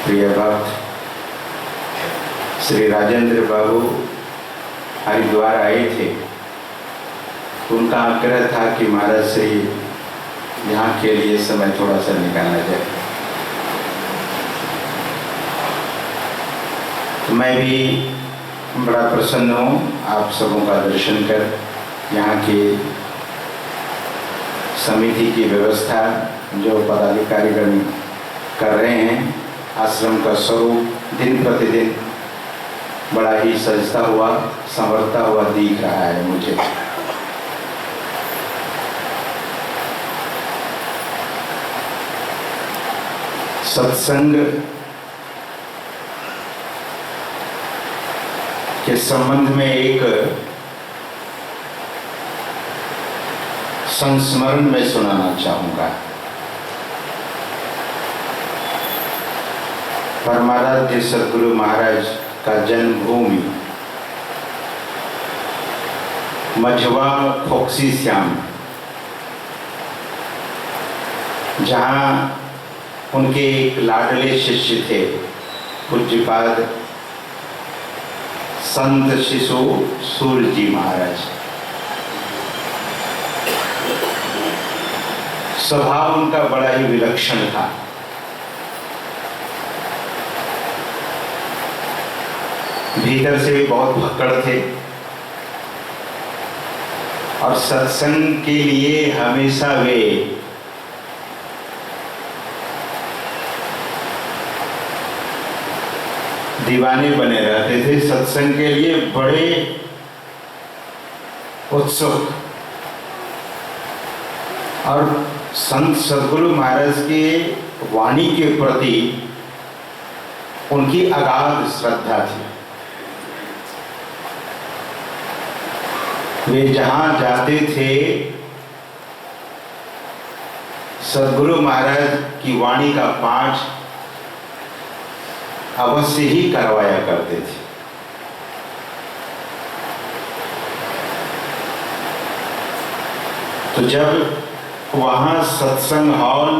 प्रिय भक्त श्री राजेंद्र बाबू हरिद्वार आए थे। उनका आग्रह था कि महाराज से यहाँ के लिए समय थोड़ा सा निकालना जाए। तो मैं भी बड़ा प्रसन्न हूँ आप सबों का दर्शन कर। यहाँ की समिति की व्यवस्था जो पदाधिकारीगण कर रहे हैं, आश्रम का स्वरूप दिन प्रतिदिन बड़ा ही सजता हुआ संवरता हुआ दिख रहा है मुझे। सत्संग के संबंध में एक संस्मरण में सुनाना चाहूंगा। परमाराध्य सद्गुरु महाराज का जन्मभूमि मझवा फोक्सी श्याम, जहाँ उनके एक लाडले शिष्य थे पूज्यपाद संत शिशु सूर्य जी महाराज। स्वभाव उनका बड़ा ही विलक्षण था। भीतर से भी बहुत भक्कड़ थे और सत्संग के लिए हमेशा वे दीवाने बने रहते थे। सत्संग के लिए बड़े उत्सुक और संत सद्गुरु महाराज के वाणी के प्रति उनकी अगाध श्रद्धा थी। वे जहाँ जाते थे सद्गुरु महाराज की वाणी का पाठ अवश्य ही करवाया करते थे। तो जब वहाँ सत्संग हॉल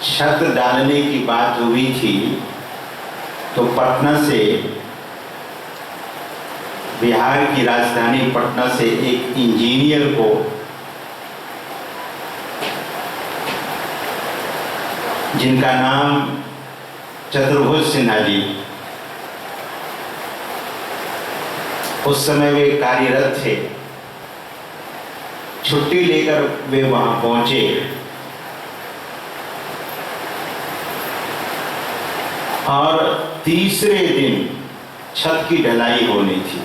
छत डालने की बात हुई थी तो पटना से, बिहार की राजधानी पटना से एक इंजीनियर को जिनका नाम चतुर्भुज सिन्हा जी, उस समय वे कार्यरत थे, छुट्टी लेकर वे वहां पहुंचे और तीसरे दिन छत की ढलाई होनी थी।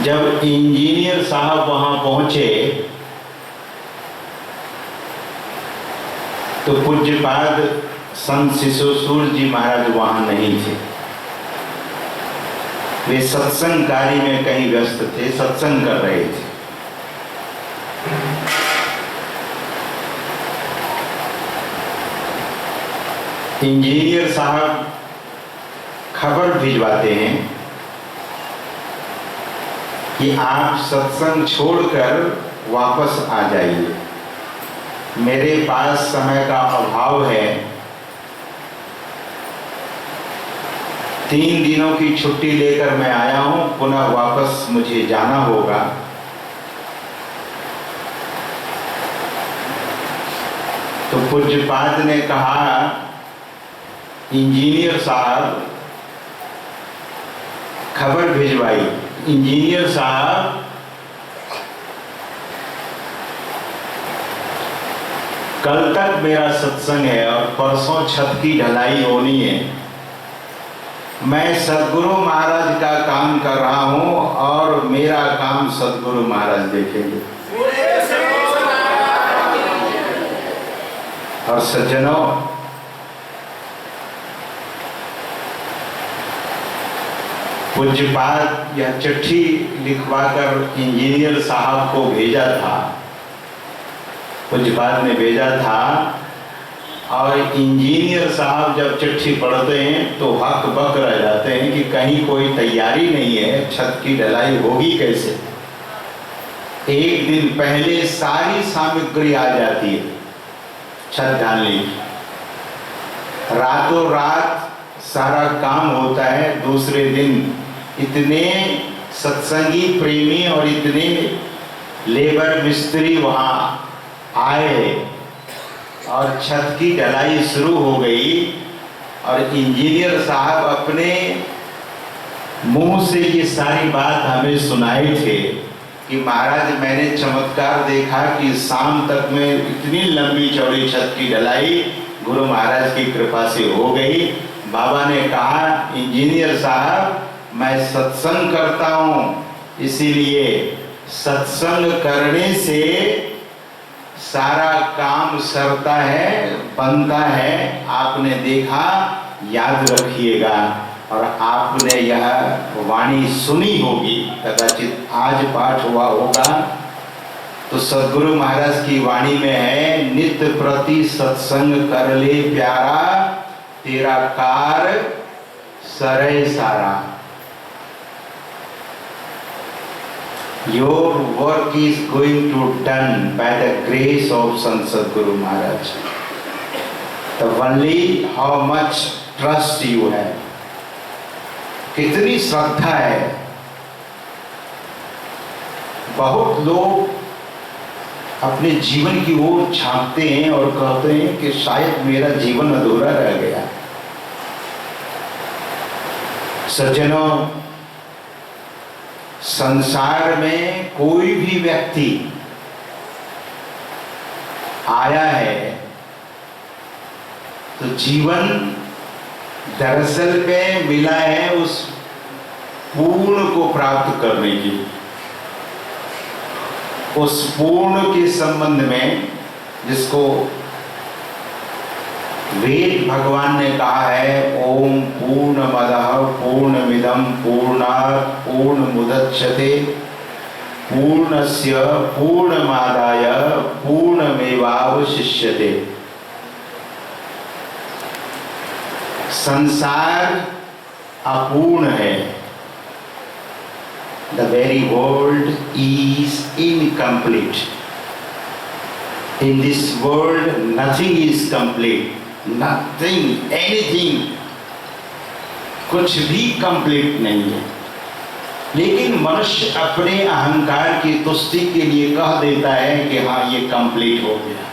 जब इंजीनियर साहब वहां पहुंचे तो पूज्यपाद संत शिशु सूर्य जी महाराज वहां नहीं थे। वे सत्संग कार्य में कहीं व्यस्त थे, सत्संग कर रहे थे। इंजीनियर साहब खबर भिजवाते हैं कि आप सत्संग छोड़कर वापस आ जाइए, मेरे पास समय का अभाव है। 3 दिनों की छुट्टी लेकर मैं आया हूं, पुनः वापस मुझे जाना होगा। तो पूज्यपाद ने कहा, इंजीनियर साहब, खबर भिजवाई, इंजीनियर साहब कल तक मेरा सत्संग है और परसों छत की ढलाई होनी है। मैं सद्गुरु महाराज का काम कर रहा हूं और मेरा काम सद्गुरु महाराज देखेंगे। और सज्जनों, पूज्यपाद यह चिट्ठी लिखवाकर इंजीनियर साहब को भेजा था, पूज्यपाद ने भेजा था। और इंजीनियर साहब जब चिट्ठी पढ़ते हैं तो हक बक रह जाते हैं कि कहीं कोई तैयारी नहीं है, छत की ढलाई होगी कैसे। एक दिन पहले सारी सामग्री आ जाती है छत ढालने की, रातों रात सारा काम होता है। दूसरे दिन इतने सत्संगी प्रेमी और इतने लेबर मिस्त्री वहां आए और छत की ढलाई शुरू हो गई। और इंजीनियर साहब अपने मुंह से ये सारी बात हमें सुनाए थे कि महाराज मैंने चमत्कार देखा कि शाम तक में इतनी लंबी चौड़ी छत की ढलाई गुरु महाराज की कृपा से हो गई। बाबा ने कहा इंजीनियर साहब मैं सत्संग करता हूँ, इसीलिए सत्संग करने से सारा काम सरता है, बनता है। आपने देखा, याद रखिएगा। और आपने यह वाणी सुनी होगी, कदाचित आज पाठ हुआ होगा। तो सद्गुरु महाराज की वाणी में है, नित्य प्रति सत्संग कर ले प्यारा, तेरा कार सरे सारा। Your work is going to done by the grace of Sant Sadguru Maharaj. The only how much trust you have. कितनी श्रद्धा है। बहुत लोग अपने जीवन की ओर झांकते हैं और कहते हैं कि शायद मेरा जीवन अधूरा रह गया। सज्जनों, संसार में कोई भी व्यक्ति आया है तो जीवन दरअसल में मिला है उस पूर्ण को प्राप्त करने की। उस पूर्ण के संबंध में जिसको वेद भगवान ने कहा है, ओम पूर्णमदः पूर्णमिदं पूर्णात् पूर्णमुदच्यते पूर्णस्य पूर्णमादाय पूर्णमेवावशिष्यते। संसार अपूर्ण है। The very world is incomplete. In this world nothing is complete. Nothing, anything, कुछ भी कंप्लीट नहीं है। लेकिन मनुष्य अपने अहंकार की तुष्टि के लिए कह देता है कि हाँ ये कंप्लीट हो गया।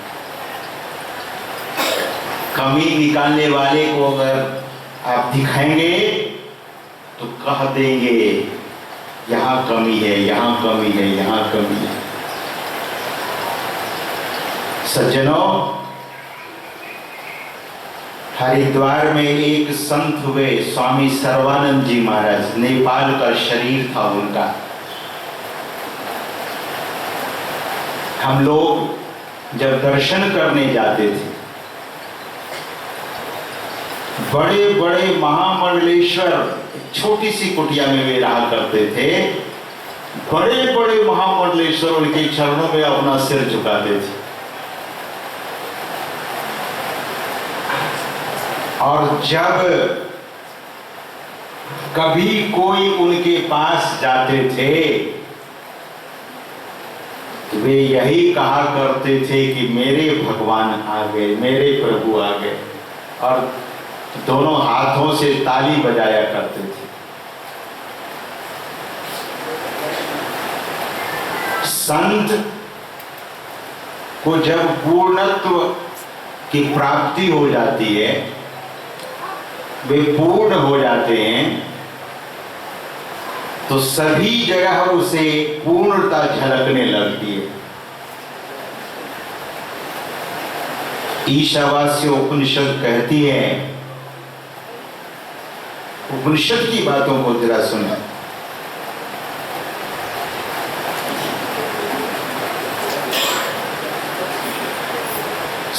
कमी निकालने वाले को अगर आप दिखाएंगे तो कह देंगे यहाँ कमी है, यहाँ कमी है, यहाँ कमी है। सज्जनों, हरिद्वार में एक संत हुए, स्वामी सर्वानंद जी महाराज। नेपाल का शरीर था उनका। हम लोग जब दर्शन करने जाते थे, बड़े बड़े महामंडलेश्वर छोटी सी कुटिया में वे रहा करते थे। बड़े बड़े महामंडलेश्वर उनके चरणों में अपना सिर झुकाते थे। और जब कभी कोई उनके पास जाते थे वे यही कहा करते थे कि मेरे भगवान आ गए, मेरे प्रभु आ गए। और दोनों हाथों से ताली बजाया करते थे। संत को जब पूर्णत्व की प्राप्ति हो जाती है, वे पूर्ण हो जाते हैं, तो सभी जगह उसे पूर्णता झलकने लगती है। ईशावास्य उपनिषद कहती है, उपनिषद की बातों को जरा सुने।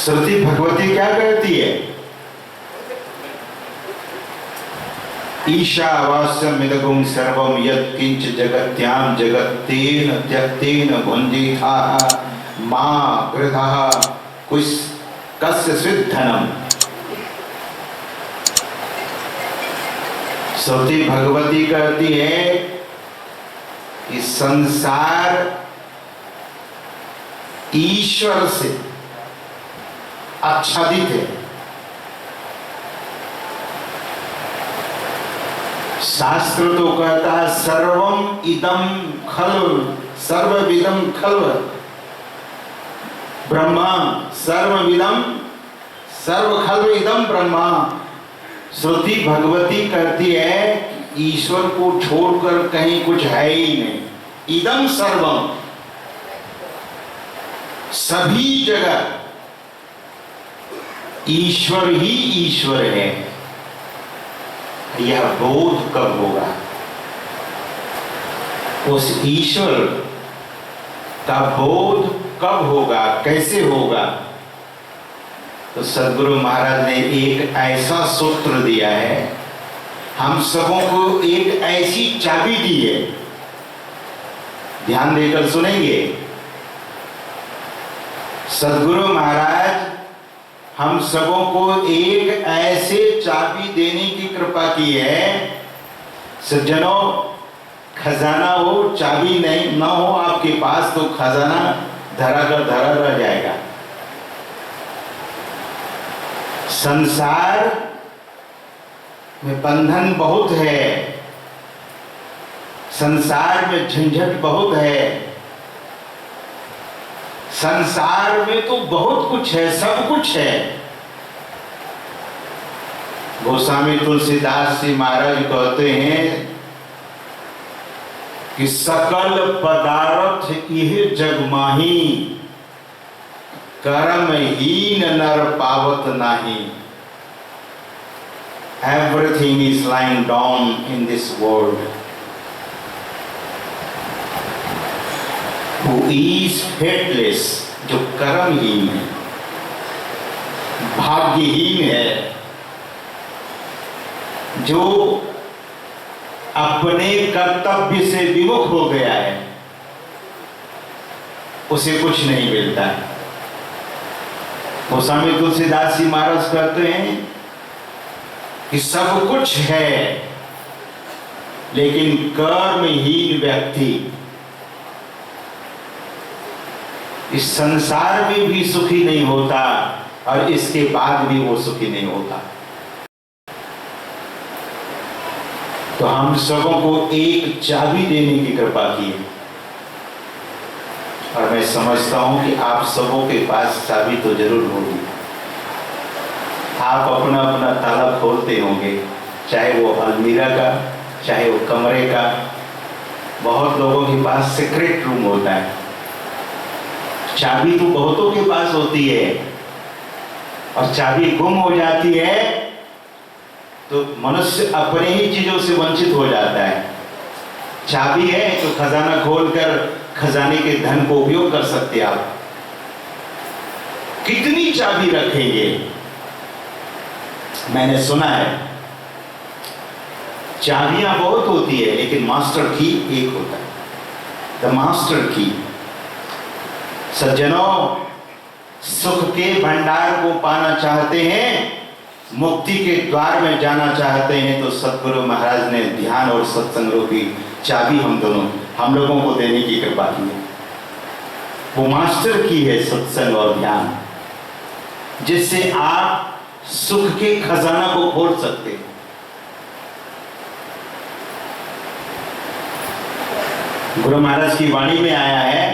श्रुति भगवती क्या कहती है? ईशावास्यमिदगुं सर्वं यत्किंच जगत्यां जगत्तेन त्यक्तेन भुञ्जीथाः मा गृधः कस्य स्विद्धनम्। श्रुति भगवती कहती है कि संसार ईश्वर से आच्छादित है। शास्त्र तो कहता है सर्वम इदम खल्व, सर्वविदम खल्व ब्रह्मा, सर्वविदम सर्व खल्व इदम ब्रह्मा। श्रुति भगवती कहती है कि ईश्वर को छोड़कर कहीं कुछ है ही नहीं। इदम सर्वम, सभी जगह ईश्वर ही ईश्वर है। यह बोध कब होगा? उस ईश्वर का बोध कब होगा, कैसे होगा? तो सद्गुरु महाराज ने एक ऐसा सूत्र दिया है, हम सबों को एक ऐसी चाबी दी है, ध्यान देकर सुनेंगे। सद्गुरु महाराज हम सबों को एक ऐसे चाबी देने की कृपा की है। सज्जनों, खजाना हो, चाबी नहीं ना हो आपके पास तो खजाना धरा कर धरा रह जाएगा। संसार में बंधन बहुत है, संसार में झंझट बहुत है, संसार में तो बहुत कुछ है, सब कुछ है। गोस्वामी तुलसीदास जी महाराज कहते हैं कि सकल पदार्थ यह जग माही, कर्महीन नर पावत नाही। Everything is lying down in this world. Who is faithless, जो कर्महीन है, भाग्यहीन है, जो अपने कर्तव्य से विमुख हो गया है, उसे कुछ नहीं मिलता है। गोस्वामी तुलसीदास जी महाराज कहते हैं कि सब कुछ है, लेकिन कर्महीन व्यक्ति इस संसार में भी सुखी नहीं होता और इसके बाद भी वो सुखी नहीं होता। तो हम सबों को एक चाबी देने की कृपा की है, और मैं समझता हूं कि आप सबों के पास चाबी तो जरूर होगी। आप अपना अपना ताला खोलते होंगे, चाहे वो अलमीरा का, चाहे वो कमरे का। बहुत लोगों के पास सीक्रेट रूम होता है, चाबी तो बहुतों के पास होती है, और चाबी गुम हो जाती है तो मनुष्य अपने ही चीजों से वंचित हो जाता है। चाबी है तो खजाना खोलकर खजाने के धन को उपयोग कर सकते आप। कितनी चाबी रखेंगे? मैंने सुना है चाबियां बहुत होती है, लेकिन मास्टर की एक होता है, द मास्टर की। सज्जनों, सुख के भंडार को पाना चाहते हैं, मुक्ति के द्वार में जाना चाहते हैं, तो सद्गुरु महाराज ने ध्यान और सत्संग रूपी चाबी हम लोगों को देने की कृपा की है। वो मास्टर की है सत्संग और ध्यान, जिससे आप सुख के खजाना को खोल सकते हैं। गुरु महाराज की वाणी में आया है,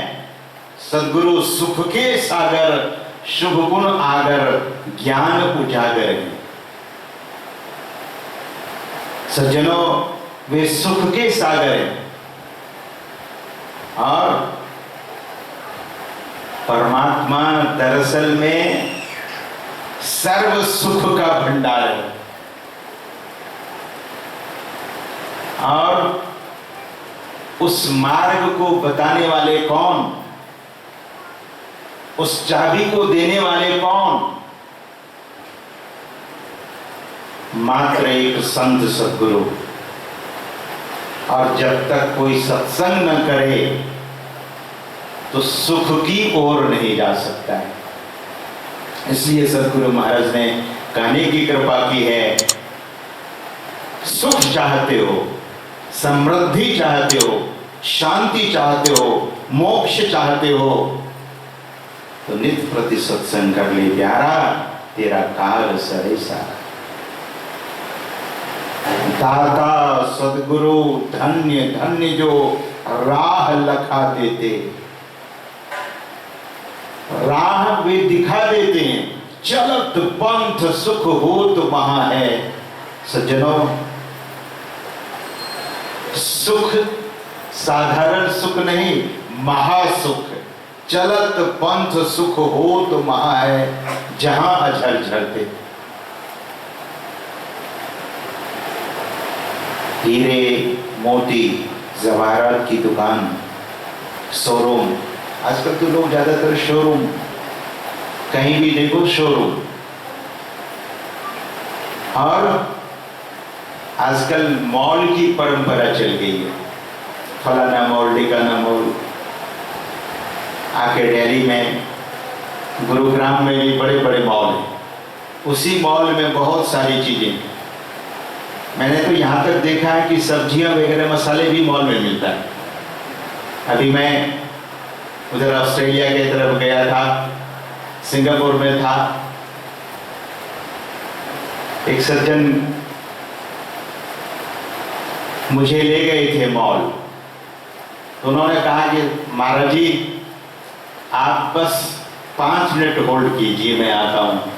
सद्गुरु सुख के सागर, शुभ गुण आगर, ज्ञान उजागर। सज्जनों, वे सुख के सागर हैं और परमात्मा दरअसल में सर्व सुख का भंडार है। और उस मार्ग को बताने वाले कौन, उस चाबी को देने वाले कौन? मात्र एक संत सद्गुरु। और जब तक कोई सत्संग न करे तो सुख की ओर नहीं जा सकता है। इसलिए सद्गुरु महाराज ने कहने की कृपा की है, सुख चाहते हो, समृद्धि चाहते हो, शांति चाहते हो, मोक्ष चाहते हो, तो नित्य प्रति सत्संग कर ले प्यारा, तेरा काल सरे सारा। दाता सदगुरु धन्य धन्य जो राह लखा देते, राह वे दिखा देते हैं। चलत पंथ सुख होत महा है। सज्जनों, सुख साधारण सुख नहीं, महासुख। चलत पंथ सुख होत महा है, जहां अझर झरते। हीरे मोती जवाहरात की दुकान, शोरूम। आजकल तो लोग ज्यादातर शोरूम, कहीं भी देखो शोरूम। और आजकल मॉल की परंपरा चल गई है। फलाना मॉल, ढिकाना मॉल। आके दिल्ली में, गुरुग्राम में भी बड़े बड़े मॉल हैं। उसी मॉल में बहुत सारी चीजें। मैंने तो यहाँ तक देखा है कि सब्जियां वगैरह मसाले भी मॉल में मिलता है। अभी मैं उधर ऑस्ट्रेलिया की तरफ गया था, सिंगापुर में था। एक सज्जन मुझे ले गए थे मॉल। तो उन्होंने कहा कि महाराज जी आप बस 5 मिनट होल्ड कीजिए, मैं आता हूँ।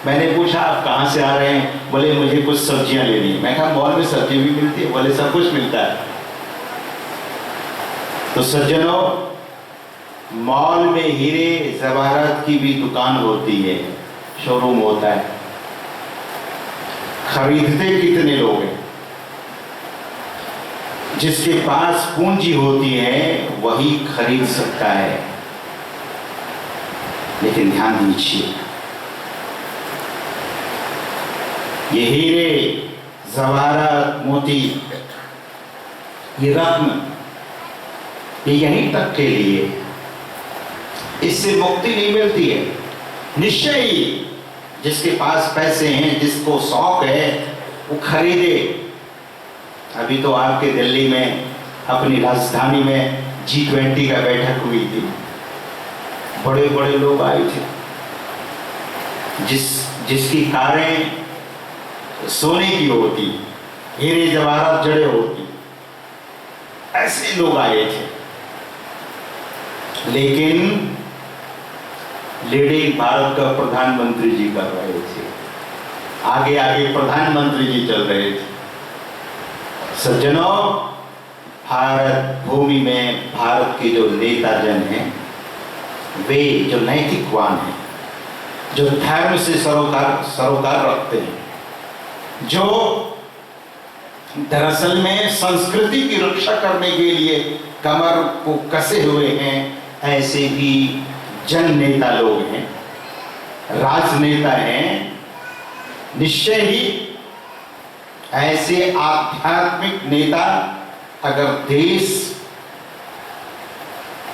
मैंने पूछा आप कहाँ से आ रहे हैं? बोले मुझे कुछ सब्जियां लेनी है। मैं कहा मॉल में सब्जी भी मिलती है? बोले सब कुछ मिलता है। तो सज्जनों, मॉल में हीरे जवाहरात की भी दुकान होती है, शोरूम होता है। खरीदते कितने लोग हैं? जिसके पास पूंजी होती है वही खरीद सकता है। लेकिन ध्यान दीजिए, ये हीरे जवाहरात मोती, ये रत्न, ये यहीं तक के लिए, इससे मुक्ति नहीं मिलती है। निश्चय ही जिसके पास पैसे हैं, जिसको शौक है, वो खरीदे। अभी तो आपके दिल्ली में, अपनी राजधानी में G20 का बैठक हुई थी। बड़े बड़े लोग आए थे, जिसकी कारें सोने की होती, हीरे जवाहरात जड़े होती, ऐसे लोग आए थे। लेकिन लीडिंग भारत का प्रधानमंत्री जी कर रहे थे, आगे आगे प्रधानमंत्री जी चल रहे थे। सज्जनों, भारत भूमि में भारत के जो नेता जन हैं, वे जो नैतिकवान हैं, जो धर्म से सरोकार रखते हैं, जो दरअसल में संस्कृति की रक्षा करने के लिए कमर को कसे हुए हैं, ऐसे भी जन नेता लोग हैं, राजनेता हैं। निश्चय ही ऐसे आध्यात्मिक नेता अगर देश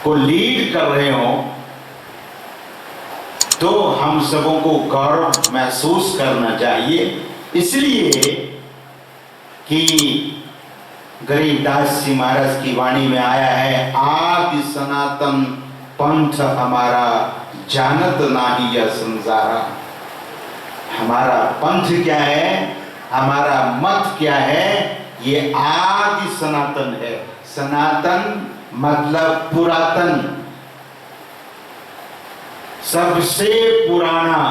को लीड कर रहे हो, तो हम सबों को गौरव महसूस करना चाहिए। इसलिए कि गरीबदास जी महाराज की वाणी में आया है, आदि सनातन पंथ हमारा, जानत नाही यह संसारा। हमारा पंथ क्या है, हमारा मत क्या है? ये आदि सनातन है। सनातन मतलब पुरातन, सबसे पुराना।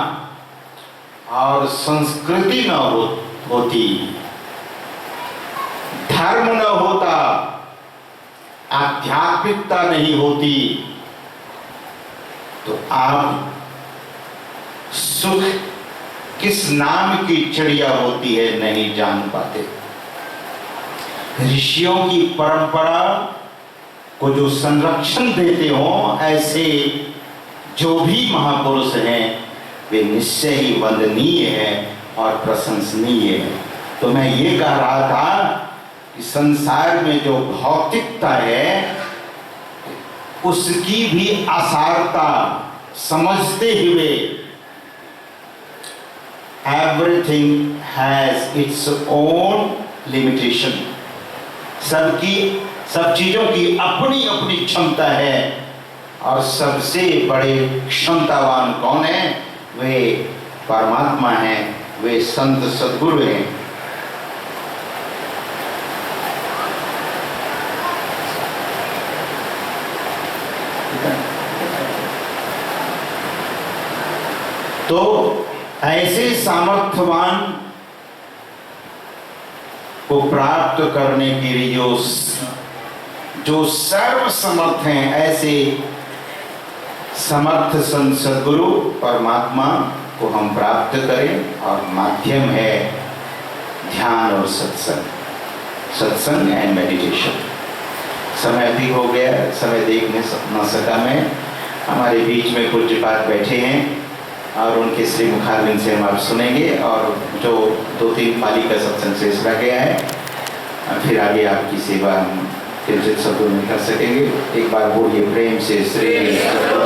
और संस्कृति न होती, धर्म न होता, आध्यात्मिकता नहीं होती, तो आप सुख किस नाम की चिड़िया होती है नहीं जान पाते। ऋषियों की परंपरा को जो संरक्षण देते हो, ऐसे जो भी महापुरुष हैं, वे निश्चय ही वंदनीय है और प्रशंसनीय है। तो मैं ये कह रहा था कि संसार में जो भौतिकता है, उसकी भी असारता समझते हुए, everything has its own limitation. सब चीजों की अपनी अपनी क्षमता है और सबसे बड़े क्षमतावान कौन है? वे परमात्मा हैं, वे संत सद्गुरु हैं। तो ऐसे सामर्थ्यवान को प्राप्त करने के लिए जो सर्व समर्थ हैं, ऐसे समर्थ संत सद्गुरु परमात्मा को हम प्राप्त करें। और माध्यम है ध्यान और सत्संग एंड मेडिटेशन। समय भी हो गया, समय देख न सका मैं। हमारे बीच में पूज्यपाद बैठे हैं और उनके श्री मुखारविंद से हम आप सुनेंगे, और जो 2-3 पाली का सत्संग शेष रह गया है, फिर आगे आपकी सेवा हम किंचित शब्दों में कर सकेंगे। एक बार बोलिए प्रेम से श्री सद्गुरु